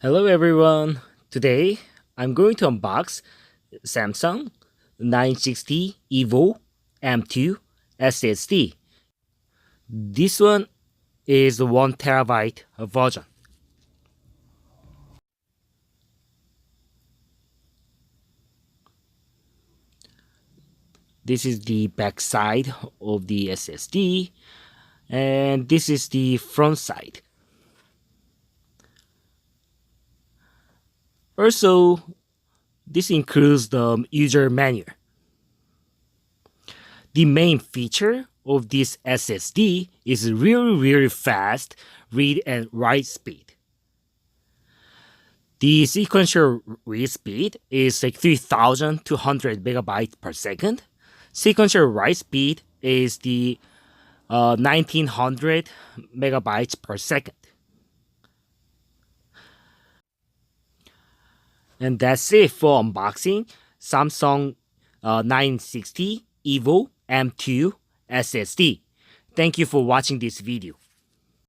Hello everyone. Today I'm going to unbox Samsung 960 EVO M2 SSD. This one is the 1 terabyte version. This is the back side of the SSD, and this is the front side. Also, this includes the user manual. The main feature of this SSD is really fast read and write speed. The sequential read speed is like 3200 megabytes per second. Sequential write speed is the 1900 megabytes per second. And that's it for unboxing Samsung 960 EVO M2 SSD. Thank you for watching this video.